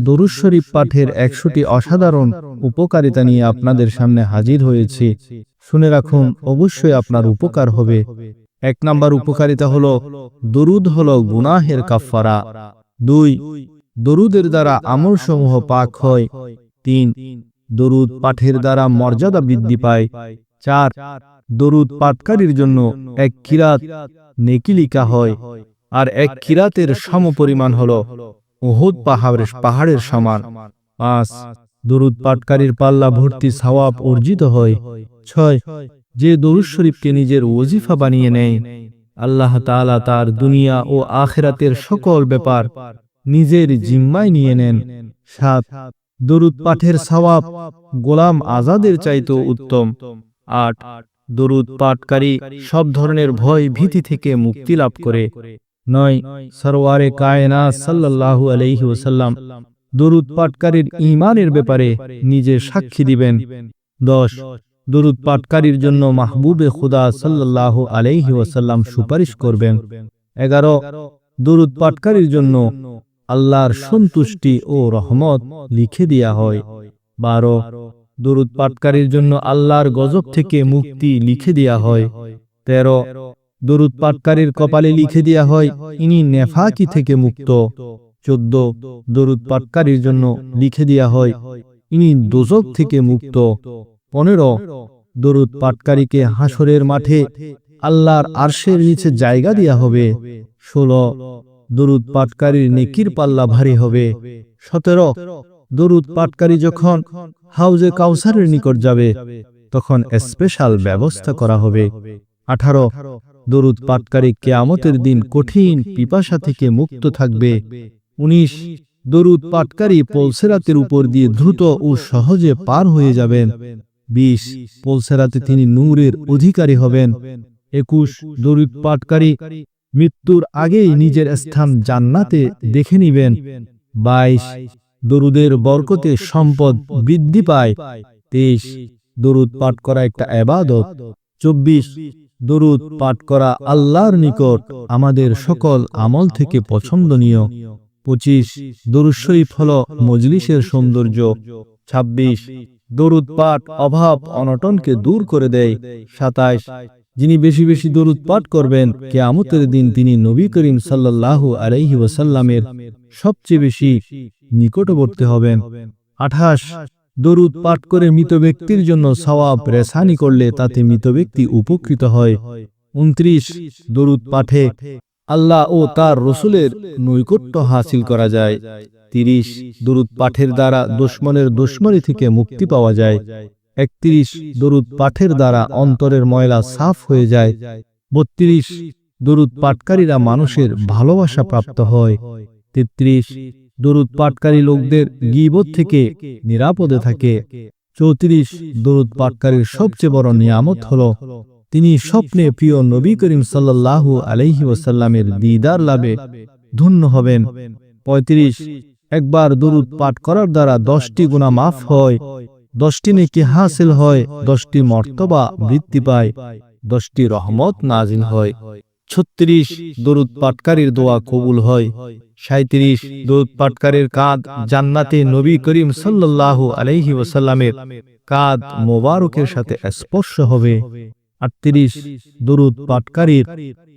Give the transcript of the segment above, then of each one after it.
দরুদ শরীফ পাঠের ১০০টি অসাধারণ উপকারিতা নিয়ে আপনাদের সামনে হাজির হয়েছি। শুনে রাখুন, অবশ্যই আপনার উপকার হবে। ১ নাম্বার উপকারিতা হলো, দরুদ হলো গুনাহের কাফফারা। ২, দরুদের দ্বারা আমলসমূহ পাক হয়। ৩, দরুদ পাঠের দ্বারা মর্যাদা বৃদ্ধি পায়। ৪, দরুদ পাঠকারীর জন্য ১ কিরাত নেকি লিখা হয়, আর ১ কিরাতের সমপরিমাণ হলো উহুদ পাহাড়ের সমান। ৫, দরুদ পাঠকারীর পাল্লা ভর্তি সওয়াব অর্জিত হয়। ৬, যে দরুদ শরীফকে নিজের ওজিফা বানিয়ে নেয়, আল্লাহ তাআলা তার দুনিয়া ও আখিরাতের সকল ব্যাপার নিজের জিম্মায় নিয়ে নেন। ৭, দরুদ পাঠের সওয়াব গোলাম আজাদের চাইতেও উত্তম। ৮, দরুদ পাঠকারী সব ধরনের ভয় ভীতি থেকে মুক্তি লাভ করে। ৯, সরওয়ারে কায়নাত সাল্লাল্লাহু আলাইহি ওয়াসাল্লাম দরুদ পাঠকারীর ঈমানের ব্যাপারে নিজে সাক্ষী দিবেন। ১০, দরুদ পাঠকারীর জন্য মাহবুবে খুদা সাল্লাল্লাহু আলাইহি ওয়াসাল্লাম সুপারিশ করবেন। ১১, দরুদ পাঠকারীর জন্য আল্লাহর সন্তুষ্টি ও রহমত লিখে দেয়া হয়। ১২, দরুদ পাঠকারীর জন্য আল্লাহর গজব থেকে মুক্তি লিখে দেয়া হয়। ১৩, দরুদ পাঠকারীর কপালে লিখে দেয়া হয় ইনি নেফাকি থেকে মুক্ত। ১৪, দরুদ পাঠকারীর জন্য লিখে দেয়া হয় ইনি দোজখ থেকে মুক্ত। ১৫, দরুদ পাঠকারীকে হাসরের মাঠে আল্লাহর আরশের নিচে জায়গা দেয়া হবে। ১৬, দরুদ পাঠকারীর নেকির পাল্লা ভারী হবে। ১৭, দরুদ পাঠকারী যখন হাউজে কাউসারের নিকট যাবে তখন স্পেশাল ব্যবস্থা করা হবে। ১৮, দরুদ পাঠকারী কিয়ামতের দিন কঠিন পিপাসা থেকে মুক্ত থাকবে। ১৯, দরুদ পাঠকারী পলসেরাতের উপর দিয়ে দ্রুত ও সহজে পার হয়ে যাবেন। ২০, পলসেরাতে তিনি নূরের অধিকারী হবেন। ২১, দরুদ পাঠকারী মৃত্যুর আগেই নিজের স্থান জান্নাতে দেখে নিবেন। ২২, দরুদের বরকতে সম্পদ বৃদ্ধি পায়। ২৩, দরুদ পাঠ করা একটা ইবাদত। ২৪, দরুদ পাঠ করা আল্লাহর নিকট আমাদের সকল আমল থেকে পছন্দনীয়। ২৫, দরুদ শরীফ হলো মজলিসের সৌন্দর্য। ২৬, দরুদ পাঠ অভাব অনটনকে দূর করে দেয়। ২৭, যিনি বেশি বেশি দরুদ পাঠ করবেন কিয়ামতের দিন তিনি নবী করিম সাল্লাল্লাহু আলাইহি ওয়াসাল্লামের সবচেয়ে বেশি নিকটবর্তী হবেন। ২৮, দরুদ পাঠ করে মৃত ব্যক্তির জন্য সওয়াব রেসানি করলে তাতে মৃত ব্যক্তি উপকৃত হয়। ২৯, দরুদ পাঠে আল্লাহ ও তার রসুলের নৈকট্য হাসিল করা যায়। ৩০, দরুদ পাঠের দ্বারা দুশমনের দুশমনি থেকে মুক্তি পাওয়া যায়। ৩১, দরুদ পাঠের দ্বারা অন্তরের ময়লা সাফ হয়ে যায়। ৩২, দরুদ পাঠকারীরা মানুষের ভালোবাসা প্রাপ্ত হয়। ৩৩, দরুদ পাঠকারী লোকদের গীবত থেকে নিরাপদে থাকে। ৩৪, দরুদ পাঠকারীর সবচেয়ে বড় নিয়ামত হলো তিনি স্বপ্নে প্রিয় নবী করিম সাল্লাল্লাহু আলাইহি ওয়াসাল্লামের দিদার লাভে ধন্য হবেন। ৩৫, একবার দরুদ পাঠ করার দ্বারা 10টি গুনাহ মাফ হয়, 10টি নেকি হাসিল হয়, 10টি মর্তবা বৃদ্ধি পায়, 10টি রহমত নাজিল হয়। ৩৬, দরুদ পাঠকারীর দোয়া কবুল হয়। ৩৭, দরুদ পাঠকারীর কাঁধ জান্নাতে নবী করিম সাল্লাল্লাহু আলাইহি ওয়াসাল্লামের কাঁধ মোবারকের সাথে স্পর্শ হবে। ৩৮, দরুদ পাঠকারীর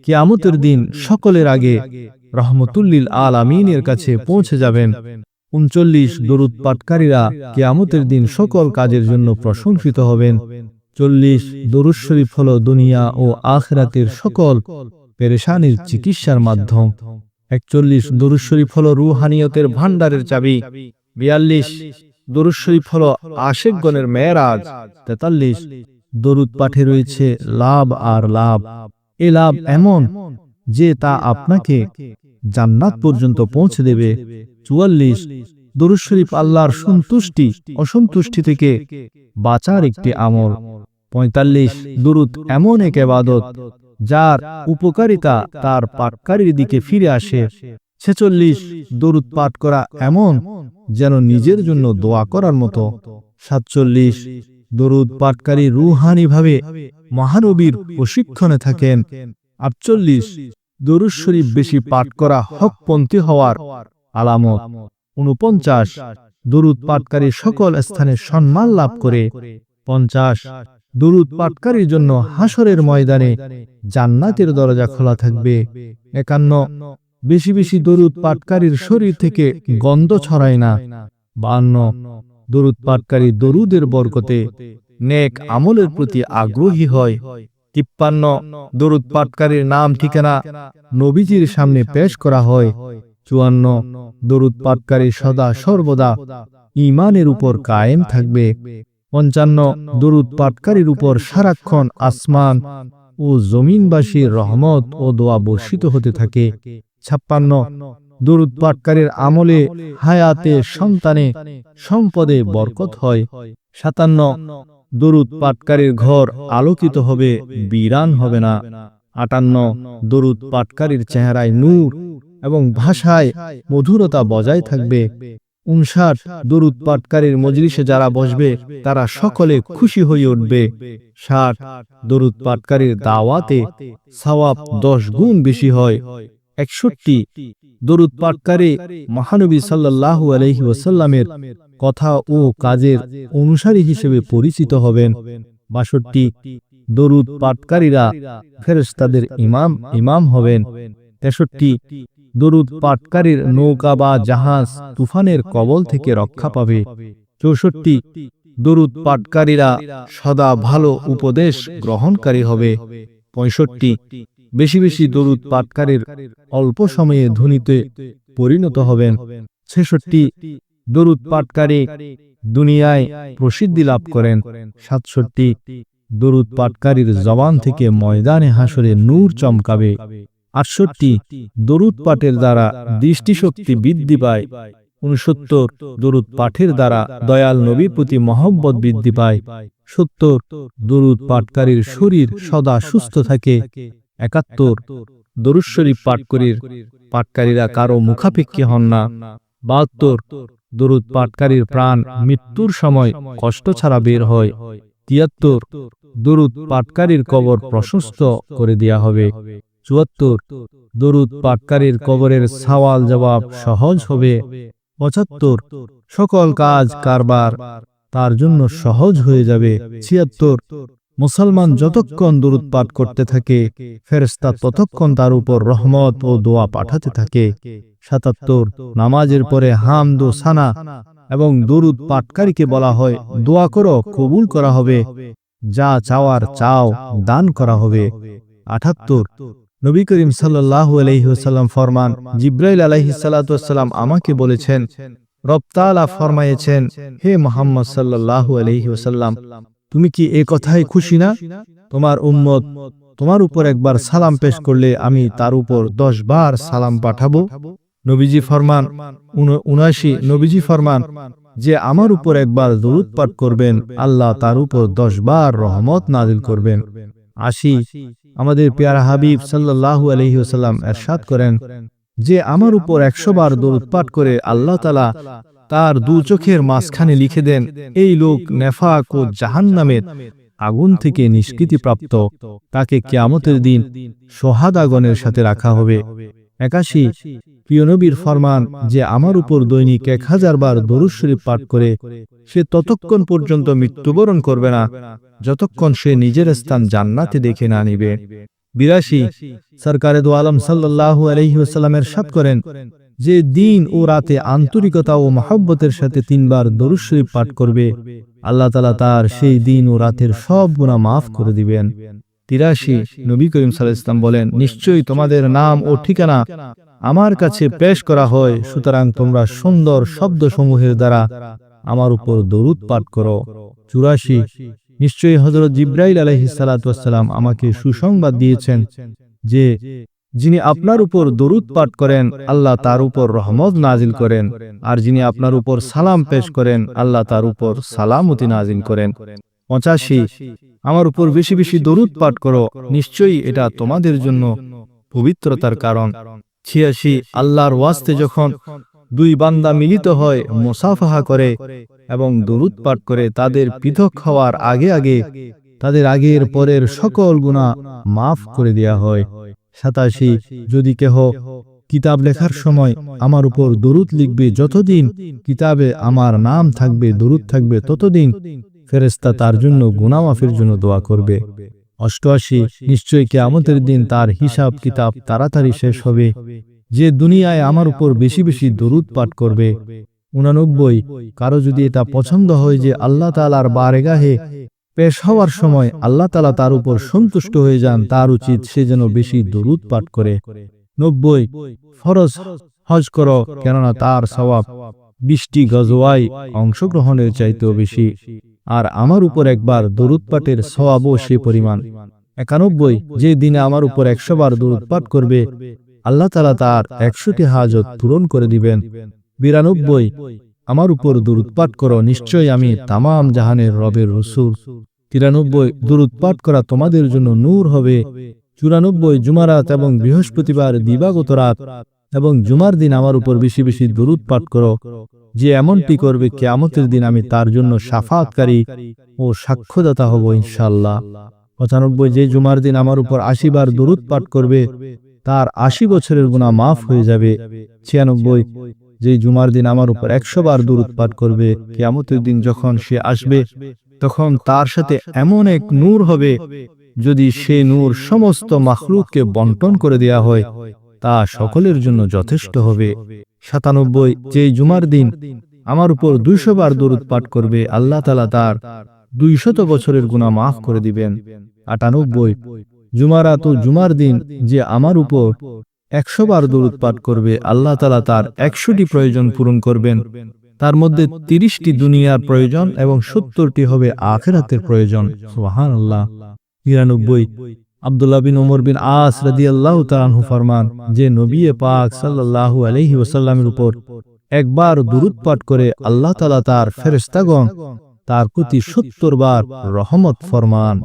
কিয়ামতের দিন সকলের আগে রহমতুল্লিল আলামিনের কাছে পৌঁছে যাবেন। ৩৯, দরুদ পাঠকারীরা কিয়ামতের দিন সকল কাজের জন্য প্রশংসিত হবেন। ৪০, দরুদ শরীফ হলো দুনিয়া ও আখিরাতের সকল পেরেশানির চিকিৎসার মাধ্যম। ৪১, দরুদ শরীফ হলো রূহানিয়তের ভান্ডারের চাবি। ৪২, দরুদ শরীফ হলো আশিকগণের মেরাজ। ৪৩, দরুদ পাঠে রয়েছে লাভ আর লাভ। এ লাভ এমন যে তা আপনাকে জান্নাত পর্যন্ত পৌঁছে দেবে। ৪৪, দরুদ শরীফ আল্লাহর সন্তুষ্টি অসন্তুষ্টি থেকে বাঁচার একটি আমল। ৪৫, দরুদ এমন এক ইবাদত যার উপকারিতা তার পাঠকারীর দিকে ফিরে আসে। ৪৬, দরুদ পাঠ করা এমন যেন নিজের জন্য দোয়া করার মতো। ৪৭, দরুদ পাঠকারী রূহানিভাবে মহানবীর প্রশিক্ষণে থাকেন। ৪৮, দরুদ শরীফ বেশি পাঠ করা হকপন্থী হওয়ার আলামত। 49 দরুদ পাঠকারী সকল স্থানে সম্মান লাভ করে। 50 দরুদ পাঠকারীর জন্য হাসরের ময়দানে জান্নাতের দরজা খোলা থাকবে। 51 বেশি বেশি দরুদ পাঠকারীর শরীর থেকে গন্ধ ছড়ায় না। 52 দরুদ পাঠকারী দরুদের বরকতে নেক আমলের প্রতি আগ্রহী হয়। 53 দরুদ পাঠকারীর নাম ঠিকানা নবীজির সামনে পেশ করা হয়। 54 দরুদ পাঠকারী সদা সর্বদা ঈমানের উপর কায়েম থাকবে। 55 দরুদ পাঠকারীর উপর সারাক্ষণ আসমান ও জমিনবাসীর রহমত ও দোয়া বর্ষিত হতে থাকে। 56 দরুদ পাঠকারীর আমলে হায়াতে সন্তানে সম্পদে বরকত হয়। 57 দরুদ পাঠকারীর ঘর আলোকিত হবে, বিরান হবে না। 58 দরুদ পাঠকারীর চেহারায় নূর এবং ভাষায় মধুরতা বজায় থাকবে। 59 দরুদ পাঠকারীর মজলিসে যারা বসবে তারা সকলে খুশি হয়ে উঠবে। 60 দরুদ পাঠকারীর দাওয়াতে সওয়াব 10 গুণ বেশি হয়। 61 দরুদ পাঠকারী মহানবী সাল্লাল্লাহু আলাইহি ওয়াসাল্লামের কথা ও কাজের অনুসারী হিসেবে পরিচিত হবেন। 62 দরুদ পাঠকারীরা ফেরেশতাদের ইমাম হবেন। 63 দরুদ পাঠকারীর নৌকা বা জাহাজ তুফানের কবল থেকে রক্ষা পাবে। 64 দরুদ পাঠকারীরা সদা ভালো উপদেশ গ্রহণকারী হবে। 65 বেশি বেশি দরুদ পাঠকারীর অল্প সময়ে ধনীতে পরিণত হবেন। 66 দরুদ পাঠকারী দুনিয়ায় প্রসিদ্ধি লাভ করেন। 67 দরুদ পাঠকারীর জবান থেকে ময়দানে হাসরে নূর চমকাবে। 68 দরুদ পাঠের দ্বারা দৃষ্টিশক্তি বৃদ্ধি পায়। 69 দরুদ পাঠের দ্বারা দয়াল নবীর প্রতি মহব্বত বৃদ্ধি পায়। 70 দরুদ পাঠকারীর শরীর সদা সুস্থ থাকে। 71 দরুদ শরীফ পাঠকারীরা কারো মুখাপেক্ষী হন না। 72 দরুদ পাঠকারীর প্রাণ মৃত্যুর সময় কষ্ট ছাড়া বের হয়। 73 দরুদ পাঠকারীর কবর প্রশস্ত করে দেয়া হবে। 74 দরুদ পাঠকারীর কবরের সওয়াল জবাব সহজ হবে। 75 সকল কাজ কারবার তার জন্য সহজ হয়ে যাবে। 76 মুসলমান যতক্ষণ দরুদ পাঠ করতে থাকে ফেরেশতা ততক্ষণ তার উপর রহমত ও দোয়া পাঠাতে থাকে। 77 নামাজের পরে হামদ ও সানা এবং দরুদ পাঠকারীকে বলা হয় দোয়া করো, কবুল করা হবে, যা চাওয়ার চাও, দান করা হবে। 78 নবী করিম সাল্লাল্লাহু আলাইহি ওয়াসাল্লাম ফরমান, জিবরাইল আলাইহিস সালাতু ওয়াসসালাম আমাকে বলেছেন, রব তাআলা ফরমায়েছেন, হে মুহাম্মদ সাল্লাল্লাহু আলাইহি ওয়াসাল্লাম, তুমি কি এই কথায় খুশি না? তোমার উম্মত তোমার উপর একবার সালাম পেশ করলে আমি তার উপর 10 বার সালাম পাঠাবো। নবীজি ফরমান 79 নবীজি ফরমান, যে আমার উপর একবার দরুদ পাঠ করবেন আল্লাহ তার উপর 10 বার রহমত নাযিল করবেন। 80 আমাদের পেয়ারা হাবিব সাল্লাল্লাহু আলাইহি ওয়াসাল্লাম ইরশাদ করেন, যে আমার উপর 100 বার দরুদ পাঠ করে আল্লাহ তাআলা তার দু চোখের মাঝখানে লিখে দেন, এই লোক নেফাক ও জাহান্নামের আগুন থেকে নিষ্কৃতিপ্রাপ্ত, তাকে কিয়ামতের দিন শহাদাগণের সাথে রাখা হবে। 81 প্রিয় নবীর ফরমান, যে আমার উপর দৈনিক 1000 বার দরুদ শরীফ পাঠ করে সে ততক্ষণ পর্যন্ত মৃত্যুবরণ করবে না যতক্ষণ সে নিজের স্থান জান্নাতে দেখে না নিবে। 82 সরকারে দো আলম সাল্লাল্লাহু আলাইহি ওয়াসাল্লামের ইরশাদ করেন, যে দিন ও রাতে আন্তরিকতা ও মহব্বতের সাথে 3 বার দরুদ শরীফ পাঠ করবে আল্লাহ তাআলা তার সেই দিন ও রাতের সব গুনাহ মাফ করে দিবেন। 83 নবী করিম সাল্লাল্লাহু আলাইহি ওয়াসাল্লাম বলেন, নিশ্চয়ই তোমাদের নাম ও ঠিকানা আমার কাছে পেশ করা হয়, সুতরাং তোমরা সুন্দর শব্দসমূহের দ্বারা আমার উপর দরুদ পাঠ করো। 84 নিশ্চয়ই হযরত জিবরাইল আলাইহিস সালাতু ওয়াসসালাম আমাকে সুসংবাদ দিয়েছেন যে যিনি আপনার উপর দরুদ পাঠ করেন আল্লাহ তার উপর রহমত নাজিল করেন, আর যিনি আপনার উপর সালাম পেশ করেন আল্লাহ তার উপর সালামতি নাজিল করেন। 85 আমার উপর বেশি বেশি দরুদ পাঠ করো, নিশ্চয়ই এটা তোমাদের জন্য পবিত্রতার কারণ। 86 আল্লাহর ওয়াস্তে যখন দুই বান্দা মিলিত হয়, মুসাফাহা করে এবং দরুদ পাঠ করে, তাদের পৃথক হওয়ার আগে আগে তাদের আগের পরের সকল গুনাহ মাফ করে দেয়া হয়। 87 যদি কেহ কিতাব লেখার সময় আমার উপর দরুদ লিখবে, যতদিন কিতাবে আমার নাম থাকবে, দরুদ থাকবে, ততদিন ফেরেশতা তার জন্য গুনাহ মাফের জন্য দোয়া করবে। 88 নিশ্চয়ই কিয়ামতের দিন তার হিসাব কিতাব তাড়াতাড়ি শেষ হবে, যে দুনিয়ায় আমার উপর বেশি বেশি দরুদ পাঠ করবে। 89 কারো যদি এটা পছন্দ হয় যে আল্লাহ তাআলার বারগাহে পেশ হওয়ার সময় আল্লাহ তাআলা তার উপর সন্তুষ্ট হয়ে যান, তার উচিত সে যেন বেশি দরুদ পাঠ করে। 90 ফরজ হজ করো, কেননা তার সওয়াব 20টি গজওয়ায় অংশগ্রহণের চাইতেও বেশি, আর আমার উপর একবার দরুদ পাঠের সওয়াবও সে পরিমাণ। 91 যে দিনে আমার উপর 100 বার দরুদ পাঠ করবে আল্লাহ তাআলা তার 100টি হাজত পূরণ করে দিবেন। 92 আমার উপর দরুদ পাঠ করো, নিশ্চয়ই আমি তামাম জাহানের রবের রাসূল। 93 দরুদ পাঠ করা তোমাদের জন্য নূর হবে। 94 জুমারাত এবং বৃহস্পতিবার দিবাগত রাত এবং জুমার দিন আমার উপর বেশি বেশি দরুদ পাঠ করো, যে এমনটি করবে কিয়ামতের দিন আমি তার জন্য শাফাআতকারী ও সাক্ষ্যদাতা হব ইনশাআল্লাহ। 95 যে জুমার দিন আমার উপর 80 বার দরুদ পাঠ করবে তার 80 বছরের গুনাহ মাফ হয়ে যাবে। 96 যে জুমার দিন আমার উপর 100 বার দরুদ পাঠ করবে, কিয়ামতের দিন যখন সে আসবে তখন তার সাথে এমন এক নূর হবে, যদি সে নূর সমস্ত মাখলুককে বন্টন করে দেয়া হয় তা সকলের জন্য যথেষ্ট হবে। 97 যে জুমার দিন আমার উপর 200 বার দরুদ পাঠ করবে আল্লাহ তাআলা তার 200 বছরের গুনাহ মাফ করে দিবেন। 98 জুমারাত ও জুমার দিন যে আমার উপর 100 বার দরুদ পাঠ করবে আল্লাহ তাআলা তার 100টি প্রয়োজন পূরণ করবেন, তার মধ্যে 30টি দুনিয়ার প্রয়োজন এবং 70টি হবে আখিরাতের প্রয়োজন। সুবহানাল্লাহ। 99 আব্দুল্লাহ বিন ওমর বিন আস রাদিয়াল্লাহু তাআলা আনহু ফরমান, যে নবী পাক সাল্লাল্লাহু আলাইহি ওয়াসাল্লামের উপর একবার দরুদ পাঠ করে আল্লাহ তাআলা তার ফেরেশতাগণ তার প্রতি 70 বার রহমত ফরমান।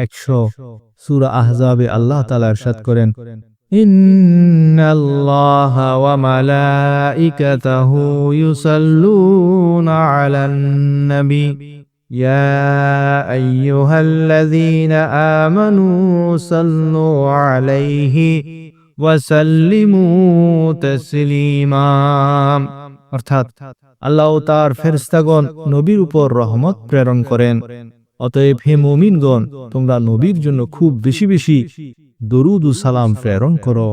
100 সূরা আহজাবে আল্লাহ তাআলা ইরশাদ করেন, ইন্নাল্লাহা ওয়া মালাইকাতাহু ইউসাল্লুনা আলান নবী ইয়া আইয়ুহাল্লাযীনা আমানু সাল্লু আলাইহি ওয়া সাল্লিমু তাসলিমা। অর্থাৎ আল্লাহ ও তার ফেরেশতাগণ নবীর উপর রহমত প্রেরণ করেন, অতএব হে মুমিনগণ তোমরা নবীর জন্য খুব বেশি বেশি দরুদ ও সালাম প্রেরণ করো।